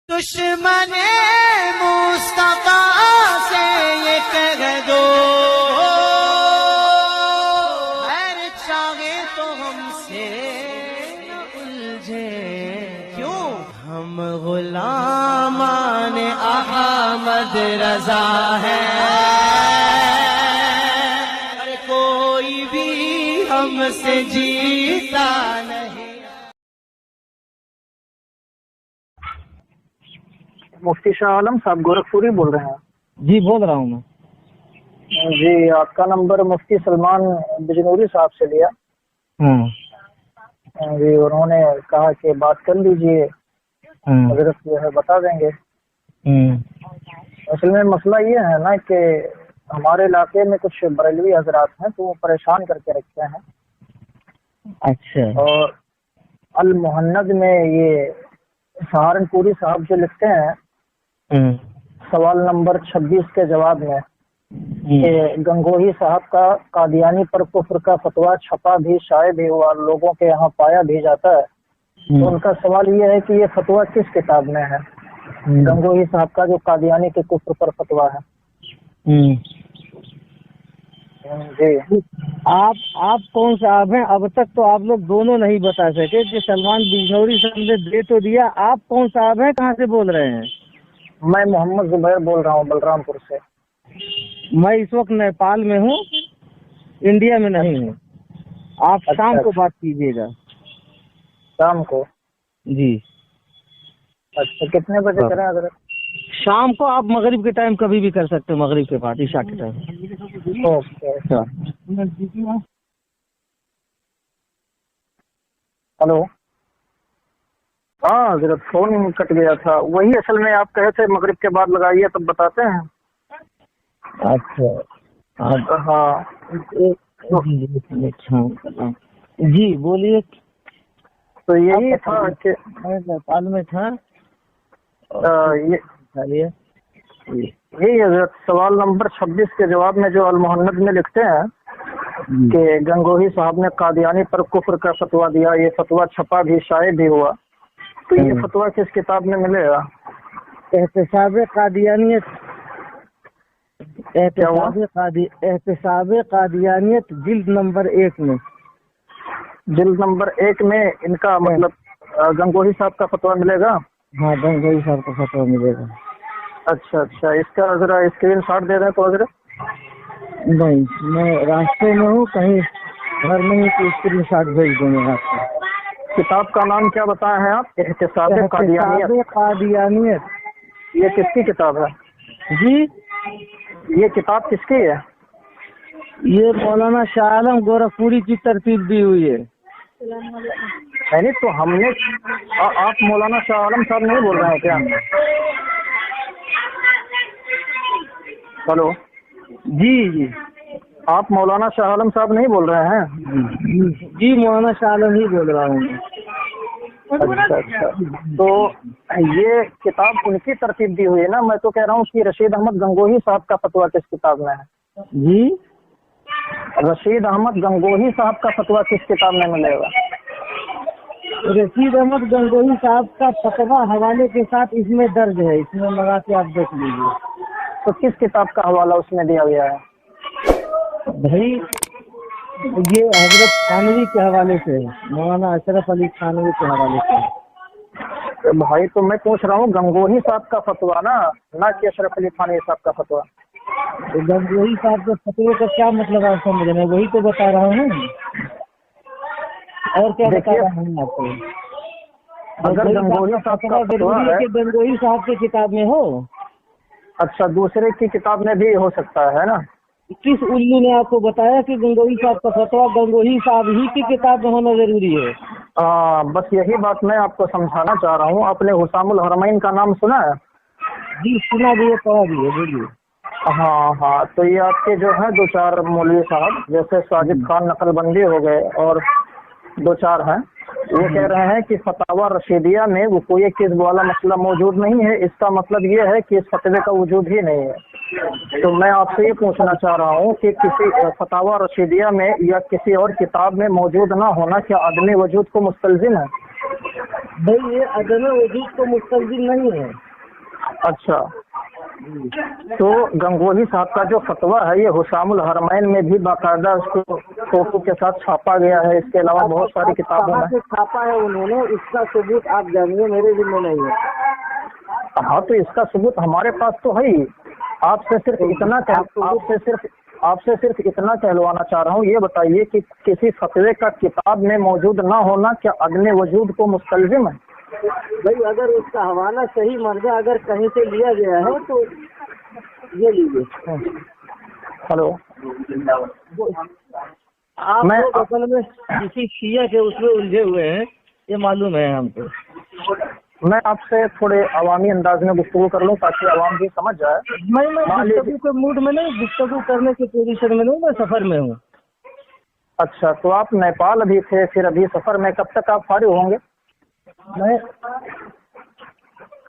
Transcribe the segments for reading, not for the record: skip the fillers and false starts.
دشمن مصطفیٰ سے یہ کہہ دو خیر چاہے تو ہم سے نہ الجھے، کیوں ہم غلامان احمد رضا ہیں، اور کوئی بھی ہم سے جیتا نہیں۔ مفتی شاہ عالم صاحب گورکھپوری بول رہے ہیں؟ جی بول رہا ہوں میں۔ جی آپ کا نمبر مفتی سلمان بجنوری صاحب سے لیا۔ جی انہوں نے کہا کہ بات کر لیجئے، حضرت جو ہے بتا دیں گے۔ اصل میں مسئلہ یہ ہے نا کہ ہمارے علاقے میں کچھ بریلوی حضرات ہیں تو وہ پریشان کر کے رکھتے ہیں۔ اچھا۔ اور المہند میں یہ سہارنپوری صاحب جو لکھتے ہیں سوال نمبر 26 کے جواب میں کہ گنگوہی صاحب کا قادیانی پر کفر کا فتویٰ چھپا بھی شائع بھی ہوا، لوگوں کے یہاں پایا بھی جاتا ہے، تو ان کا سوال یہ ہے کہ یہ فتویٰ کس کتاب میں ہے؟ گنگوہی صاحب کا جو قادیانی کے کفر پر فتویٰ ہے۔ جی آپ کون صاحب ہیں؟ اب تک تو آپ لوگ دونوں نہیں بتا سکے کہ سلمان بجنوری صاحب نے دے تو دیا، آپ کون صاحب ہیں؟ کہاں سے بول رہے ہیں؟ میں محمد زبیر بول رہا ہوں بلرام پور سے۔ میں اس وقت نیپال میں ہوں، انڈیا میں نہیں ہوں۔ آپ شام کو بات کیجیے گا۔ شام کو؟ جی اچھا کتنے بجے کریں حضرت؟ شام کو آپ مغرب کے ٹائم کبھی بھی کر سکتے ہیں، مغرب کے بعد عشاء کے ٹائم۔ اوکے۔ ہلو، ہاں حضرت فون کٹ گیا تھا، وہی اصل میں آپ کہے تھے مغرب کے بعد لگائیے تب بتاتے ہیں۔ اچھا ہاں جی بولیے۔ تو یہی تھا کہ نیپال میں تھا یہی حضرت سوال نمبر 26 کے جواب میں جو المہند میں لکھتے ہیں کہ گنگوہی صاحب نے قادیانی پر کفر کا فتویٰ دیا، یہ فتویٰ چھپا بھی شائع بھی ہوا، تو یہ فتویٰ کس کتاب میں ملے گا؟ احتساب قادیانیت جلد نمبر 1 میں۔ جلد نمبر 1 میں ان کا مطلب گنگوہی صاحب کا فتویٰ ملے گا؟ ہاں گنگوہی صاحب کا فتویٰ ملے گا۔ اچھا اچھا، اس کا ذرا اسکرین شاٹ دے دیں تو حضرت۔ نہیں میں راستے میں ہوں، کہیں گھر میں ہی، تو اسکرین شاٹ بھیج دوں گے آپ کو۔ کتاب کا نام کیا بتایا ہے آپ؟ احتساب قادیانیت۔ یہ کس کی کتاب ہے جی؟ یہ کتاب کس کی ہے؟ یہ مولانا شاہ عالم گورکھپوری کی ترتیب دی ہوئی ہے۔ یعنی تو ہم نے آپ مولانا شاہ عالم صاحب نہیں بول رہے ہیں کیا؟ ہلو جی جی، آپ مولانا شاہ عالم صاحب نہیں بول رہے ہیں؟ جی مولانا شاہ عالم ہی بول رہا ہوں۔ اچھا اچھا، تو یہ کتاب ان کی ترتیب دی ہوئی ہے نا؟ میں تو کہہ رہا ہوں کہ رشید احمد گنگوہی صاحب کا فتویٰ کس کتاب میں ہے؟ جی رشید احمد گنگوہی صاحب کا فتویٰ کس کتاب میں ملے گا؟ رشید احمد گنگوہی صاحب کا فتویٰ حوالے کے ساتھ اس میں درج ہے، اس میں لگا کے آپ دیکھ لیجیے۔ تو کس کتاب کا حوالہ اس میں دیا گیا ہے؟ بھائی یہ حضرت تھانوی کے حوالے سے ہے، مولانا اشرف علی تھانوی کے حوالے سے۔ بھائی تو میں پوچھ رہا ہوں گنگوہی صاحب کا فتویٰ نہ کہ اشرف علی تھانوی صاحب کا فتویٰ۔ تو گنگوہی صاحب کے فتوے کا کیا مطلب آپ سمجھ رہے ہیں؟ وہی تو بتا رہا ہوں، اور کیا بتا رہا ہوں آپ کو؟ اگر گنگوہی صاحب کا فتویٰ ہے کہ گنگوہی صاحب کی کتاب میں ہو۔ اچھا، دوسرے کی کتاب میں بھی ہو سکتا ہے نا؟ کس الو نے آپ کو بتایا کہ گنگوہی صاحب کا فتویٰ گنگوہی صاحب ہی کی کتاب میں ہونا ضروری ہے؟ بس یہی بات میں آپ کو سمجھانا چاہ رہا ہوں۔ آپ نے حسام الحرمین کا نام سنا ہے؟ جی سنا بھی ہے، پڑھا بھی ہے، بولیے۔ ہاں، تو یہ آپ کے جو ہیں 2-4 مولوی صاحب جیسے ساجد خان نقل بندی ہو گئے اور 2-4 ہیں، یہ کہہ رہے ہیں کہ فتاوی رشیدیہ میں وہ کوئی کذب والا مسئلہ موجود نہیں ہے، اس کا مطلب یہ ہے کہ اس فتوے کا وجود ہی نہیں ہے۔ تو میں آپ سے یہ پوچھنا چاہ رہا ہوں کہ کسی فتاوی رشیدیہ میں یا کسی اور کتاب میں موجود نہ ہونا کیا عدم وجود کو مستلزم ہے؟ भाई ये अदम वजूद तो मुस्तलजिम नहीं है। अच्छा, तो गंगोही साहब का जो फतवा है ये हुशामुल हरमैन में भी बाकायदा उसको फोटो के साथ छापा गया है, इसके अलावा बहुत सारी किताबों कहाँ में। से छापा है उन्होंने, इसका सबूत आप जानिए, मेरे जिम्मे नहीं है। हाँ, तो इसका सबूत हमारे पास तो है ही। आपसे सिर्फ इतना कहलवाना चाह रहा हूँ, ये बताइए कि किसी फतवे का किताब में मौजूद ना होना क्या अदम वजूद को मुस्तलजिम है? भाई अगर उसका हवाला सही मर्जा अगर कहीं से लिया गया है तो ये लीजिए। हेलो, आप मैं लोग असल में किसी शिया के उसमें उलझे हुए हैं, ये मालूम है हमको। मैं आपसे थोड़े अवामी अंदाज में गुफ्तगू कर लूँ ताकि अवाम भी समझ जाए। मैं गुफ्तगू के मूड में नहीं, गुफ्तगू करने की पोजीशन में नहीं, मैं सफर में हूँ। अच्छा, तो आप नेपाल अभी थे, फिर अभी सफर में, कब तक आप फारिग होंगे? मैं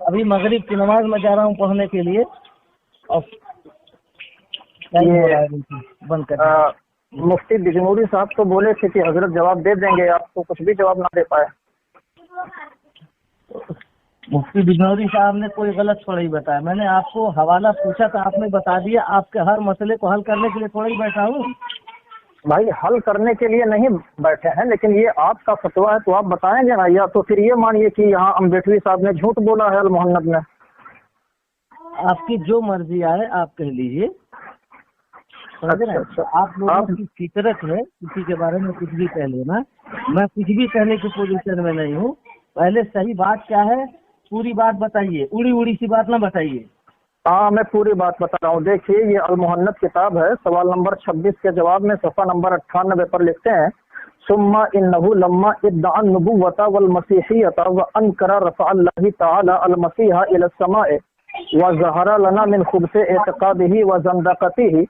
अभी मगरिब की नमाज में जा रहा हूँ पढ़ने के लिए। और बंद कर। मुफ्ती बिजनूरी साहब तो बोले थे कि हजरत जवाब दे देंगे, आप तो कुछ भी जवाब ना दे पाए। मुफ्ती बिजनौरी साहब ने कोई गलत थोड़ा ही बताया, मैंने आपको हवाला पूछा था, आपने बता दिया। आपके हर मसले को हल करने के लिए थोड़ा ही बैठा हूँ। भाई हल करने के लिए नहीं बैठे हैं, लेकिन ये आपका फतवा है तो आप बताएंगे ना, या तो फिर ये मानिए कि यहाँ अम्बेडकरी साहब ने झूठ बोला है अल मोहन्नद में। आपकी जो मर्जी आए आप कह लीजिए। अच्छा, आप लोगों की फितरत है किसी के बारे में कुछ भी कह लेना, मैं कुछ भी कहने की पोजीशन में नहीं हूँ। पहले सही बात क्या है, पूरी बात बताइए, उड़ी उड़ी सी बात ना बताइए। हाँ, मैं पूरी बात बता रहा हूँ। देखिए, ये अल मोहन्नद किताब है, सवाल नंबर 26 के जवाब में सफ़ा नंबर 98 पर लिखते हैं, सुम्मा इन्नहु लम्मा इद्दअ नुबुव्वता वल मसीहियता व अनकरा रफ़अ अल्लाह तआला अल मसीहा इला समाए व ज़हरा लना मिन खुब्से एतक़ादिही व ज़ंदक़तिही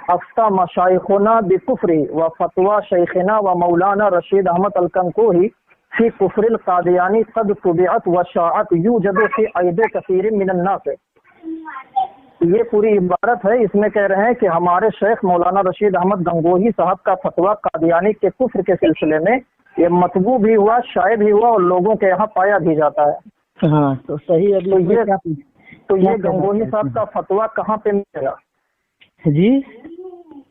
अफ्ता मशाइखुना बिकुफ्री व फतवा शेखना व मौलाना रशीद अहमद अल कंकोही फी कुफ्रिल कादियानी क़द तुबिअत व शाअत यूजदु फी ऐदि कसीरिन मिनन नास। ये पूरी इबारत है, इसमें कह रहे हैं कि हमारे शेख मौलाना रशीद अहमद गंगोही साहब का फतवा कादियानी के कुफ्र के सिलसिले में ये मतबू भी हुआ, शाये भी हुआ और लोगों के यहाँ पाया भी जाता है। हाँ, तो सही। अभी तो ये गंगोही साहब का फतवा कहाँ पे मिलेगा जी?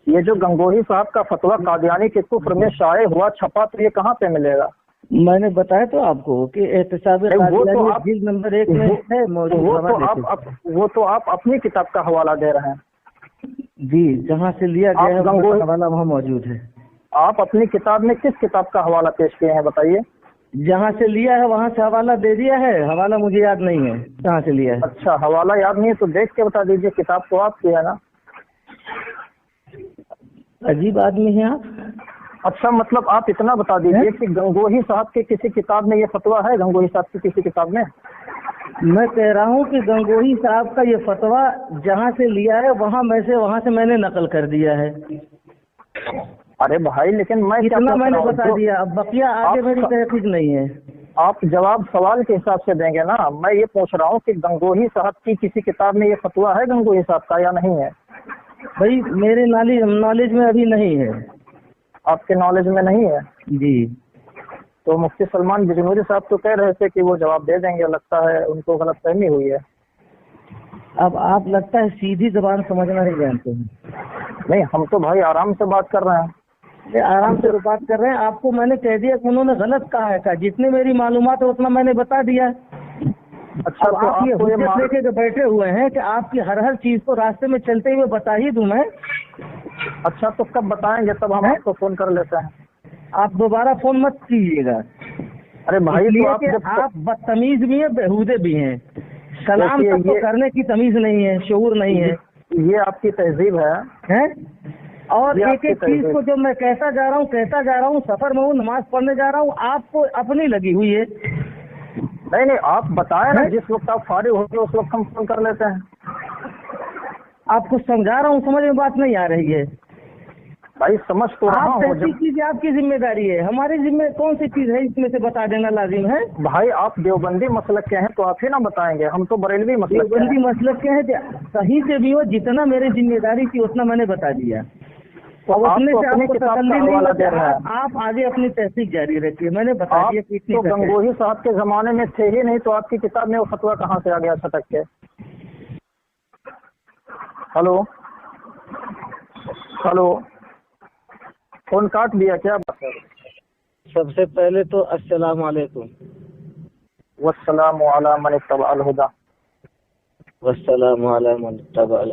ये जो गंगोही साहब का फतवा कादियानी के कुफ्र में शाये हुआ, छपा, तो ये कहाँ पे मिलेगा? मैंने बताया तो आपको कि एहतसाब जिल्द नंबर 1 में है मौजूद। वो तो आप अपनी किताब का हवाला दे रहे हैं जी, जहाँ से लिया गया है गंगोही हवाला वहाँ मौजूद है। आप अपनी किताब में किस किताब का हवाला पेश किए हैं बताइए? जहाँ से लिया है वहाँ से हवाला दे दिया है। हवाला मुझे याद नहीं है कहाँ से लिया है। अच्छा, हवाला याद नहीं है तो देख के बता दीजिए, किताब तो आपकी है ना। अजीब आदमी है आप। अच्छा, मतलब आप इतना बता दीजिए कि गंगोही साहब के किसी किताब में ये फतवा है? गंगोही साहब की किसी किताब में? मैं कह रहा हूँ कि गंगोही साहब का ये फतवा जहाँ से लिया है वहाँ से मैंने नकल कर दिया है। अरे भाई, लेकिन मैं इतना मैंने बता दिया, अब बकिया आगे मेरी तहकीक नहीं है। आप जवाब सवाल के हिसाब से देंगे ना। मैं ये पूछ रहा हूँ कि गंगोही साहब की किसी किताब में ये फतवा है गंगोही साहब का या नहीं है? भाई मेरे नॉलेज में अभी नहीं है। आपके नॉलेज में नहीं है जी। तो मुफ्ती सलमान बिजनूरी साहब तो कह रहे थे कि वो जवाब दे देंगे, लगता है उनको गलतफहमी हुई है। अब आप लगता है सीधी जबान समझना नहीं जानते हैं। नहीं, हम तो भाई आराम से बात कर रहे हैं। आराम से बात कर रहे हैं। आपको मैंने कह दिया कि उन्होंने गलत कहा है, जितने मेरी मालूमात है उतना मैंने बता दिया। अच्छा, तो आप ये हुज्जत लेके जो बैठे हुए हैं कि आपकी हर चीज को रास्ते में चलते हुए बता ही दूं मैं। अच्छा, तो कब बताएंगे? तब हम आपको फोन कर लेते हैं। आप दोबारा फोन मत कीजिएगा। अरे भाई, तो आप बदतमीज भी हैं, बेहूदे भी हैं। सलाम सबको करने की तमीज नहीं है, शऊर नहीं है। ये आपकी तहजीब है? और एक एक चीज को जो मैं कहता जा रहा हूँ, सफर में हूँ, नमाज पढ़ने जा रहा हूँ, आपको अपनी लगी हुई है। नहीं, आप बताएं ना, जिस वक्त आप फारिग होते उस वक्त हम फोन कर लेते हैं। आपको समझा रहा हूँ, समझ में बात नहीं आ रही है। भाई समझ तो रहा हूँ। आप चीज आपकी जिम्मेदारी है, हमारी जिम्मे कौन सी चीज है इसमें से बता देना लाजिम है? भाई आप देवबंदी मसलक के हैं तो आप ही ना बताएंगे, हम तो बरेलवी मसलक के हैं। देवबंदी मसलक के हैं, सही से भी हो, जितना मेरी जिम्मेदारी थी उतना मैंने बता दिया। तो आप उसमें तो से अपनी आपको किताब तसल्ली का नहीं हवाला दे होता, रहे हैं। आप आगे अपनी तहकीक जारी रखिए। मैंने बता आप दिया कि इतनी तो तक है। गंगोही साहब के जमाने में थे ही नहीं, तो आपकी किताब में वो फतवा कहाँ से आ गया सटक के? हेलो हेलो, फोन काट दिया क्या? सबसे पहले तो अस्सलाम वालेकुम। वस्सलामु अला मन इत्तबअल हुदा। वस्सलाम वाला मन तबाल।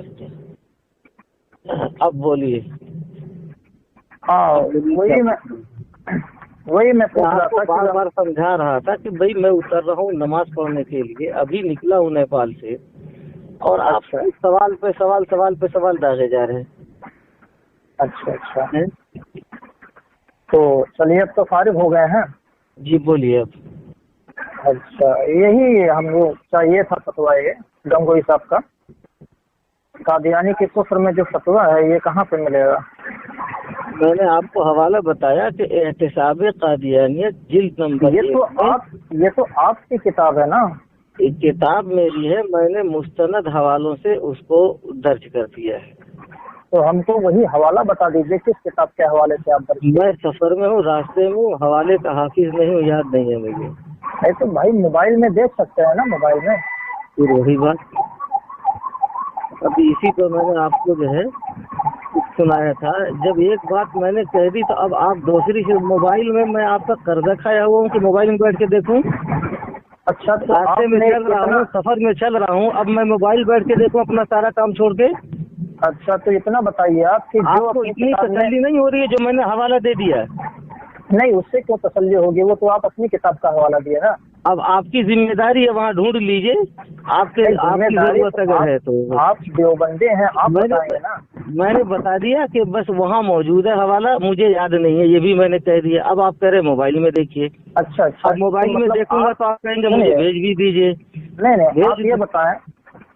अब बोलिए। हाँ, वही मैं पूछ रहा आपको था बार कि बार समझा रहा था कि भाई मैं उतर रहा हूँ नमाज पढ़ने के लिए, अभी निकला हूँ नेपाल से, और आप अच्छा। सवाल पे सवाल दागे जा रहे हैं। अच्छा तो चलिए, अब तो फारिग हो गए हैं। जी बोलिए अब। अच्छा, यही हमको चाहिए था फतवा, ये गंगोही साहब का कादियानी के कुफ्र में जो फतवा है, ये कहाँ पे मिलेगा? मैंने आपको हवाला बताया कि एहतिसाब कादियानियत जिल्द नंबर ये तो आपकी किताब है ना? एक किताब मेरी है, मैंने मुस्तनद हवालों से उसको दर्ज कर दिया है। तो हमको वही हवाला बता दीजिए, किस किताब के हवाले से आप दर्ज? मैं सफर में हूँ, रास्ते में हूँ, हवाले का हाफिज नहीं हूँ, याद नहीं है मुझे। नहीं तो भाई मोबाइल में देख सकते हैं ना, मोबाइल में। फिर वही बात, अभी इसी पर मैंने आपको जो है सुनाया था। जब एक बात मैंने कह दी तो अब आप दूसरी से, मोबाइल में मैं आपका कर्जा खाया हुआ हूँ कि मोबाइल में बैठ के देखूं? अच्छा, तो रास्ते में आपने चल रहा हूँ, सफर में चल रहा हूँ, अब मैं मोबाइल बैठ के देखूं अपना सारा काम छोड़ के? अच्छा, तो इतना बताइए आप कि जो आपको अपनी इतनी किताब में तसल्ली नहीं हो रही है जो मैंने हवाला दे दिया है? नहीं, उससे क्यों तसल्ली होगी? वो तो आप अपनी किताब का हवाला दिए ना। अब आपकी जिम्मेदारी है, वहाँ ढूंढ लीजिए, आपकी जरूरत अगर है तो। आप देवबंदी हैं, आप बताएंगे ना। मैंने बता दिया कि बस वहाँ मौजूद है हवाला, मुझे याद नहीं है, ये भी मैंने कह दिया। अब आप कह रहे मोबाइल में देखिए। अच्छा, अब मोबाइल तो में मतलब देखूंगा तो आप कहेंगे मुझे भेज भी दीजिए। नहीं, आप ये बताएं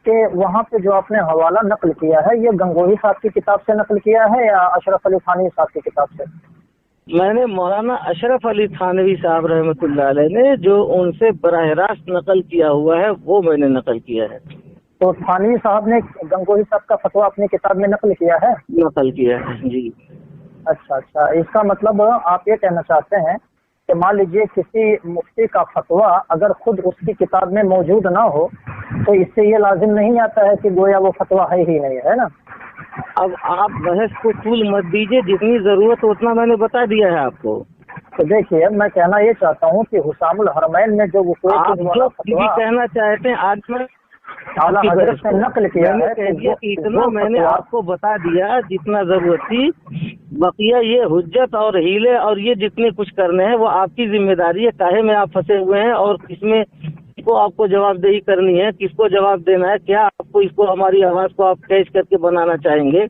कि वहाँ पे जो आपने हवाला नकल किया है, ये गंगोही साहब की किताब से नकल किया है या अशरफ अली थानवी साहब की किताब से? मैंने मौलाना अशरफ अली थानवी साहब रहमतुल्लाह अलैह ने जो उनसे बराह रास्त नकल किया हुआ है, वो मैंने नकल किया है। तो थानवी साहब ने गंगोही साहब का फतवा अपनी किताब में नकल किया है? नकल किया है जी। अच्छा, इसका मतलब आप ये कहना चाहते हैं कि मान लीजिए किसी मुफ्ती का फतवा अगर खुद उसकी किताब में मौजूद ना हो, तो इससे ये लाजिम नहीं आता है कि गोया वो फतवा है ही नहीं, है ना? अब आप बहस को तूल मत दीजिए, जितनी जरूरत उतना मैंने बता दिया है आपको। तो देखिए, मैं कहना ये चाहता हूँ कि हुसामुल हरमैन में जो आप जो कहना चाहते हैं, आज मैं आला हजरत ने नकल किया है, कह दिया कि इतना मैंने आपको बता दिया जितना जरूरत थी। बकिया ये हुज्जत और हीले और ये जितने कुछ करने हैं वो आपकी जिम्मेदारी है, काहे में आप फंसे हुए हैं और किसमें को आपको जवाबदेही करनी है, किसको जवाब देना है, क्या आपको इसको हमारी आवाज को आप कैच करके बनाना चाहेंगे,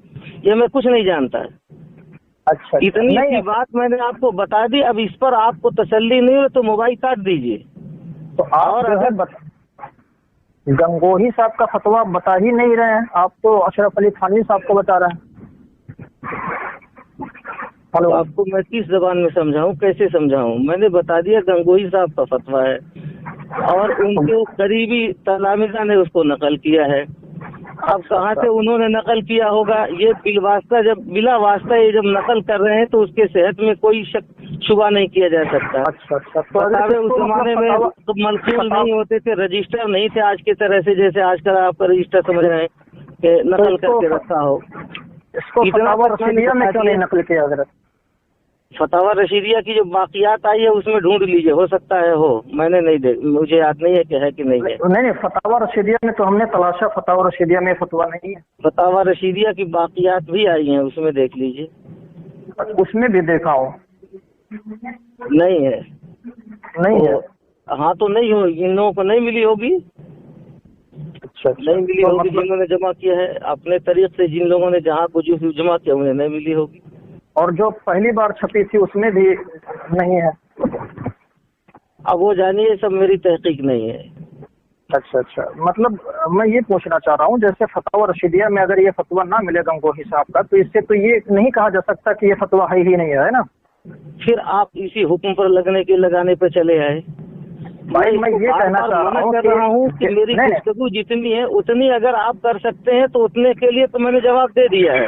ये मैं कुछ नहीं जानता। अच्छा, इतनी सी बात मैंने आपको बता दी। अब इस पर आपको तसल्ली नहीं हो तो मोबाइल काट दीजिए। तो आप गंगोही साहब का फतवा बता ही नहीं रहे हैं, आप तो अशरफ अली थानवी साहब को बता रहे हैं। हेलो, आपको मैं किस जबान में समझाऊं, कैसे समझाऊं? मैंने बता दिया गंगोही साहब का फतवा है और उनके करीबी तलामिजा ने उसको नकल किया है। अब कहाँ से उन्होंने नकल किया होगा, ये बिला वास्ता ये जब नकल कर रहे हैं तो उसके सेहत में कोई शुबा नहीं किया जा सकता। अच्छा, तो उस जमाने में तो मलकूल नहीं होते थे, रजिस्टर नहीं थे आज की तरह से, जैसे आजकल आप रजिस्टर समझ रहे हैं कि नकल करके रखा हो। इसको फतावा रशीदिया में क्यों नहीं नकल किया हजरत? फतावा रशीदिया की जो बाकियात आई है उसमें ढूंढ लीजिए, हो सकता है हो, मैंने नहीं मुझे याद नहीं है कि है कि नहीं है। नहीं, फतावा रशीदिया में तो हमने तलाशा, फतावा रशीदिया में फतवा नहीं है। फतावा रशीदिया की बाकियात भी आई हैं, उसमें देख लीजिए। उसमें भी देखा हो? नहीं है। हाँ तो नहीं हो, इन लोगों को नहीं मिली होगी। अच्छा, नहीं मिली होगी जिन्होंने जमा किया है अपने तरीके से, जिन लोगों ने जहाँ कुछ जमा किया उन्हें नहीं मिली होगी। और जो पहली बार छपी थी उसमें भी नहीं है। अब वो जानिए, सब मेरी तहकीक नहीं है। अच्छा, मतलब मैं ये पूछना चाह रहा हूँ, जैसे फतवा रशीदिया में अगर ये फतवा ना मिले गंगोही साहब का, तो इससे तो ये नहीं कहा जा सकता कि ये फतवा है ही नहीं है ना? फिर आप इसी हुक्म पर लगाने पे चले आए। भाई मैं ये कहना चाह रहा हूँ कि मेरी गुफ्तगू जितनी है उतनी अगर आप कर सकते हैं तो उतने के लिए तो मैंने जवाब दे दिया है।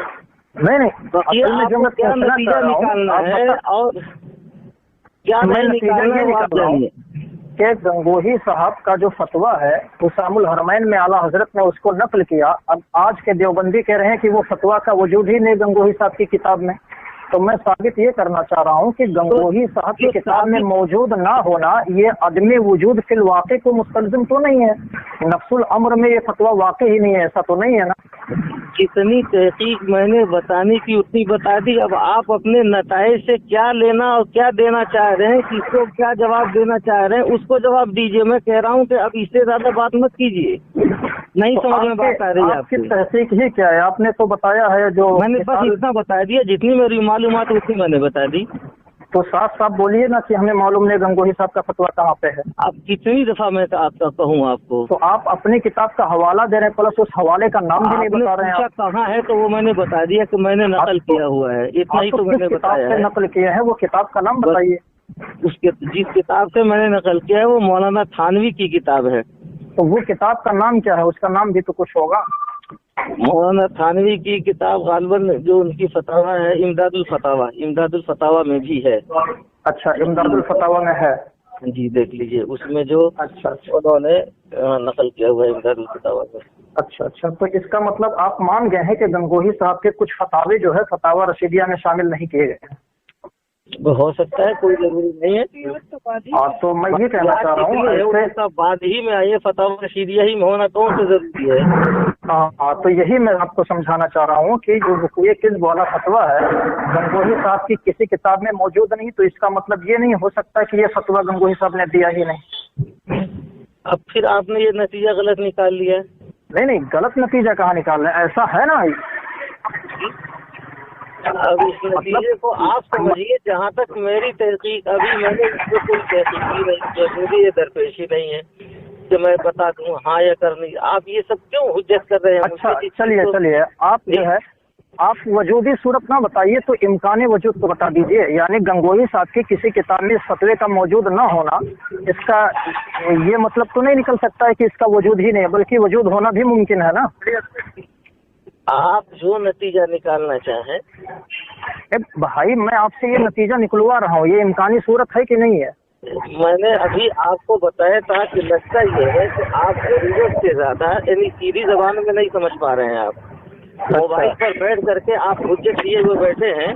नहीं बकिया असल में जो आपको मैं क्या पूछना नतीजा चाह रहा हूँ, निकालना आप है बता- और क्या मैं नहीं नतीजा निकालना ये है वो आप निकाल रहा हूँ जानिए। कि गंगोही साहब का जो फतवा है हुसामुल हरमैन में आला हजरत ने उसको नकल किया। अब आज के देवबंदी कह रहे हैं कि वो फतवा का वजूद ही नहीं गंगोही साहब की किताब में। तो मैं साबित ये करना चाह रहा हूँ कि गंगोही साहब की किताब में मौजूद ना होना ये अदमी वजूद फिल वाक़े को मुस्तलजिम तो नहीं है। नफ्सुल अम्र में ये फतवा वाक़ई ही नहीं है, ऐसा तो नहीं है ना। जितनी तहकीक मैंने बताने की उतनी बता दी। अब आप अपने नताइज से क्या लेना और क्या देना चाह रहे हैं, किसको क्या जवाब देना चाह रहे हैं, उसको जवाब दीजिए। मैं कह रहा हूँ कि अब इससे ज्यादा बात मत कीजिए, नहीं तो समझ में बात आ रही है आपकी आपकी। तहकीक ही क्या है? आपने तो बताया है जो मैंने बस इतना बता दिया, जितनी मेरी मालूमात उतनी मैंने बता दी। तो साफ साफ बोलिए ना कि हमें मालूम नहीं गंगोही साहब का फतवा कहाँ पे है। अब कितनी दफा मैं आपका कहूँ आपको? तो आप अपनी किताब का हवाला दे रहे हैं, प्लस उस हवाले का नाम भी नहीं आपने बता रहे हैं। पूछा कहाँ है तो वो मैंने बता दिया कि मैंने नकल किया हुआ है, इतना ही आप तो तो मैंने किस किताब बताया से है। नकल किए हैं वो किताब का नाम बस। बताइए। जिस किताब से मैंने नकल किया है वो मौलाना थानवी की किताब है। तो वो किताब का नाम क्या है? उसका नाम भी तो कुछ होगा। मौलाना थानवी की किताब गालिबन जो उनकी फतावा है इमदादुल फतावा में भी है। अच्छा, इमदादुल फतावा में है। जी देख लीजिए, उसमें जो अच्छा उन्होंने नकल किया हुआ है इमदादुल फतावा में। अच्छा, तो इसका मतलब आप मान गए हैं कि गंगोही साहब के कुछ फतावे जो है फतावा रशीदिया में शामिल नहीं किए गए हैं। हो सकता है, कोई जरूरी नहीं है। तो मैं ये कहना चाह रहा हूँ ऐसे बाद ही में आइए, फतावा रशीदिया ही में होना कौन सा जरूरी है? हाँ, तो यही मैं आपको समझाना चाह रहा हूँ कि जो वक़ूए किज़्ब वाला फतवा है गंगोही साहब की किसी किताब में मौजूद नहीं, तो इसका मतलब ये नहीं हो सकता कि ये फतवा गंगोही साहब ने दिया ही नहीं। अब फिर आपने ये नतीजा गलत निकाल लिया। नहीं, गलत नतीजा कहाँ निकाल रहे हैं? ऐसा है ना। अब इस नतीजे को आप समझिए। जहाँ तक मेरी तहकीक, अभी मैंने इसको कोई तहकीकी नहीं किया, मेरी ये दरपेशी नहीं है कि मैं बता दूं हाँ या करनी। आप ये सब क्यों हुज्जत कर रहे हैं? अच्छा, चलिए आप जो है आप वजूदी सूरत ना बताइए, तो इम्कानी वजूद तो बता दीजिए। यानी गंगोही साहब की किसी किताब में फतवे का मौजूद ना होना, इसका ये मतलब तो नहीं निकल सकता है कि इसका वजूद ही नहीं है, बल्कि वजूद होना भी मुमकिन है ना। आप जो नतीजा निकालना चाहें। भाई मैं आपसे ये नतीजा निकलवा रहा हूँ, ये इम्कानी सूरत है कि नहीं है? मैंने अभी आपको बताया था कि लगता ये है कि आप जरूरत से ज्यादा यानी सीधी जबान में नहीं समझ पा रहे हैं। आप मोबाइल पर बैठ करके आप हुज्जत लिए हुए बैठे हैं,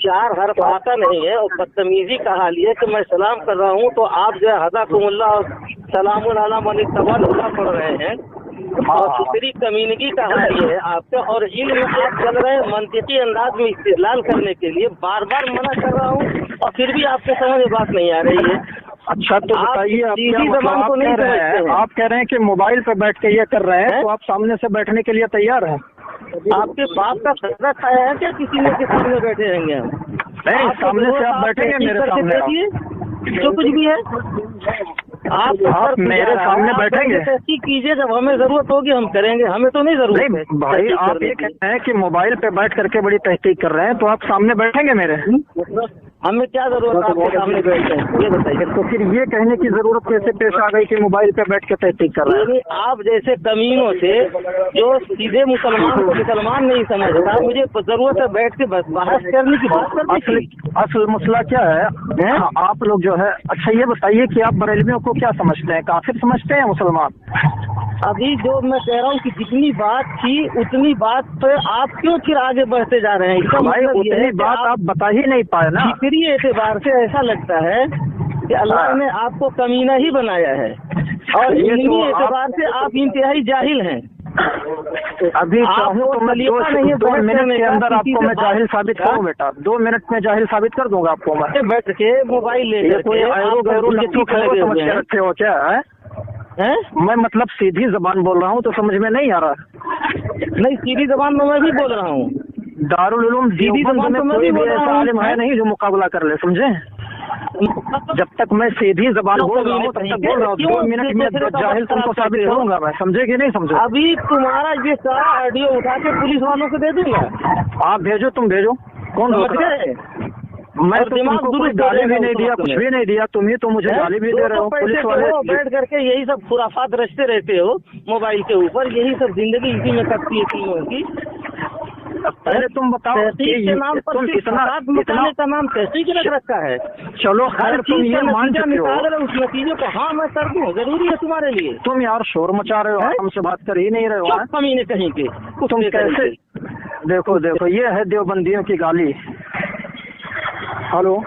4 हर्फ आता नहीं है और बदतमीजी का हाल ये कि मैं सलाम कर रहा हूँ तो आप जो है हदाकुमुल्लाह और सलामुन अला मन इत्तबा पढ़ रहे हैं। और दूसरी कमीनगी का हाल ये है आपका, और इल्म आप चल रहे हैं मंतिकी अंदाज में इस्तेदलाल करने के लिए। बार बार मना कर रहा हूँ और फिर भी आपको समझ में बात नहीं आ रही है। अच्छा, तो बताइए आप क्या मतलब को नहीं समझते हैं। आप कह रहे हैं कि मोबाइल पे बैठ के ये कर रहे हैं, तो आप सामने से बैठने के लिए तैयार हैं? आपके बाप का फायदा खाया है क्या किसी ने के सामने बैठे रहेंगे हम? नहीं, सामने से आप बैठेंगे मेरे सामने, जो कुछ भी है आप मेरे सामने बैठेंगे। तहकीक कीजिए, जब हमें जरूरत होगी हम करेंगे, हमें तो नहीं जरूरत है। भाई आप ये कहते हैं कि मोबाइल पे बैठ करके बड़ी तहकीक कर रहे हैं, तो आप सामने बैठेंगे मेरे? हमें क्या जरूरत है आपके सामने बैठे, ये बताइए। तो फिर ये कहने की जरूरत कैसे पेश आ गई कि मोबाइल पे बैठ के तहकीक कर रहे हैं? आप जैसे कमीनों से जो सीधे मुसलमान को मुसलमान नहीं समझता, मुझे जरूरत है बैठ के बहस करने की बात करते हैं। असल मसला क्या है? आप लोग जो है, अच्छा ये बताइए कि आप बरेलवियों को क्या समझते हैं, काफिर समझते हैं मुसलमान? अभी जो मैं कह रहा हूँ कि जितनी बात थी उतनी बात पे आप क्यों फिर आगे बढ़ते जा रहे हैं? इसका मतलब उतनी बात आप बता ही नहीं पाए ना। फिक्री एतबार से ऐसा लगता है कि अल्लाह ने आपको कमीना ही बनाया है और इल्मी एतबार से आप इंतहाई जाहिल हैं। अभी चाहूँ तो मैं 2 मिनट के अंदर आपको मैं जाहिल साबित करूँ बेटा, 2 मिनट में जाहिल साबित कर दूंगा आपको मैं। बैठ के मोबाइल लेकर समझ के रखे हो क्या है? मैं मतलब सीधी जबान बोल रहा हूँ तो समझ में नहीं आ रहा? नहीं, सीधी जबान में मैं भी बोल रहा हूँ। दारुल उलूम देवबंद में कोई भी ऐसा आलिम है नहीं जो मुकाबला कर ले, समझे? जब तक मैं सीधी जबान बोल रहा हूँ तब तक बोल रहा हूँ, 2 मिनट में जाहिल तुमको साबित करूंगा मैं, समझे कि नहीं समझे? अभी तुम्हारा ये सारा ऑडियो उठा के पुलिस वालों को दे दूंगा। आप भेजो, तुम भेजो। कौन समझ गए? मैं तो तुमको कोई गाली भी नहीं दिया, कुछ भी नहीं दिया, तुम ही तो मुझे गाली भी दे रहे हो। पुलिस वाले बैठ करके यही सब खुराफात रचते रहते हो मोबाइल के ऊपर, यही सब जिंदगी इसी में कटती है तीनों की। पहले तुम बताओ तहसील के नाम पर तुम सिर्फ इतना फसाद मचाने का नाम तहसील रख रखा है। चलो हर खैर तुम चीज ये का मान नतीजा चुके हो, निकाल रहे हो, उस नतीजे को हाँ मैं कर दूं, जरूरी है तुम्हारे लिए। तुम यार शोर मचा रहे हो, हैं? हमसे बात कर ही नहीं रहे हो। चुप कमीने कहीं के तुम कुत्ते कैसे, कहीं के। देखो देखो ये है देवबंदियों की गाली। हेलो